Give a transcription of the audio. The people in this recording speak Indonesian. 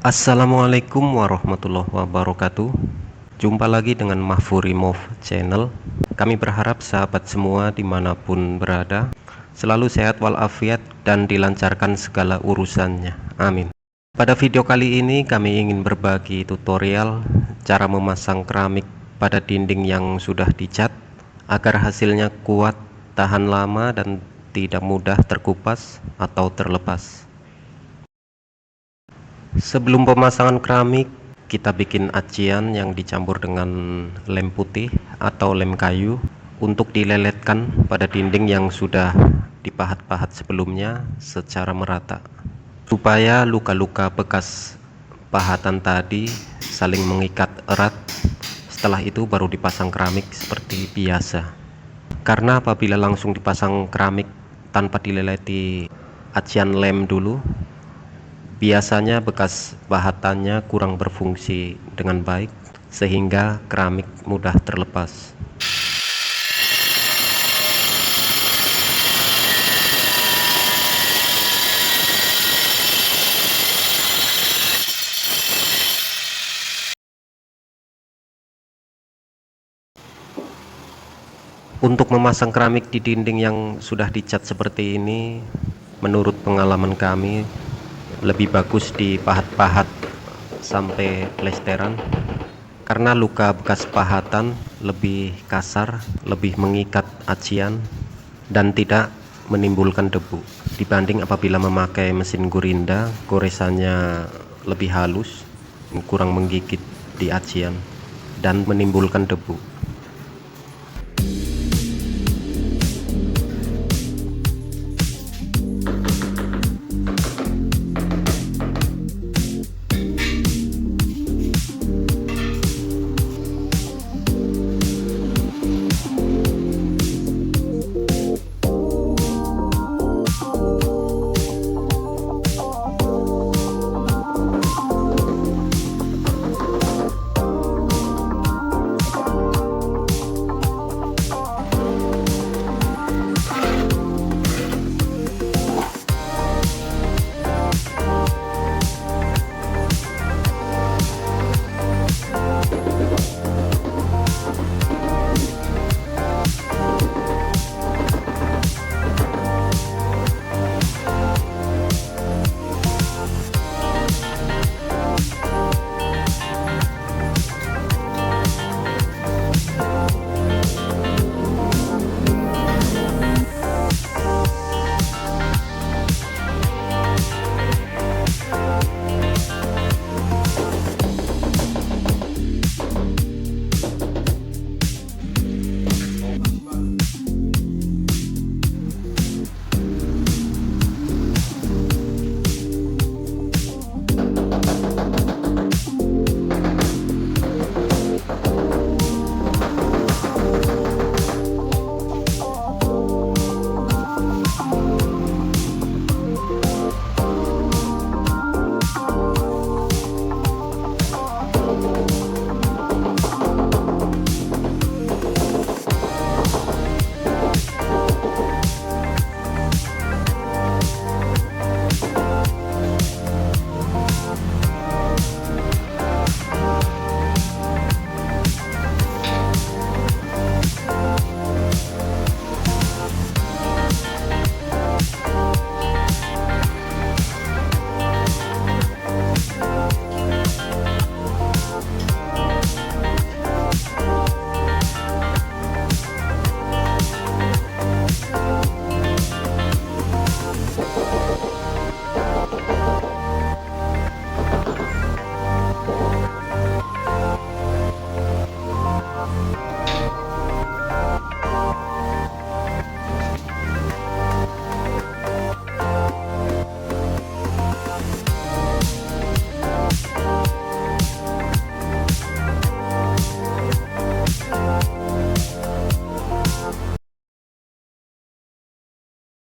Assalamualaikum warahmatullahi wabarakatuh. Jumpa lagi dengan Mahfuri Mof channel. Kami berharap sahabat semua dimanapun berada selalu sehat walafiat dan dilancarkan segala urusannya. Amin. Pada video kali ini kami ingin berbagi tutorial cara memasang keramik pada dinding yang sudah dicat agar hasilnya kuat, tahan lama dan tidak mudah terkupas atau terlepas. Sebelum pemasangan keramik, kita bikin acian yang dicampur dengan lem putih atau lem kayu untuk dileletkan pada dinding yang sudah dipahat-pahat sebelumnya secara merata, supaya luka-luka bekas pahatan tadi saling mengikat erat. Setelah itu baru dipasang keramik seperti biasa. Karena apabila langsung dipasang keramik tanpa dileleti acian lem dulu, biasanya bekas pahatannya kurang berfungsi dengan baik sehingga keramik mudah terlepas. Untuk memasang keramik di dinding yang sudah dicat seperti ini, menurut pengalaman kami lebih bagus dipahat-pahat sampai plesteran, karena luka bekas pahatan lebih kasar, lebih mengikat acian dan tidak menimbulkan debu dibanding apabila memakai mesin gurinda. Goresannya lebih halus, kurang menggigit di acian dan menimbulkan debu.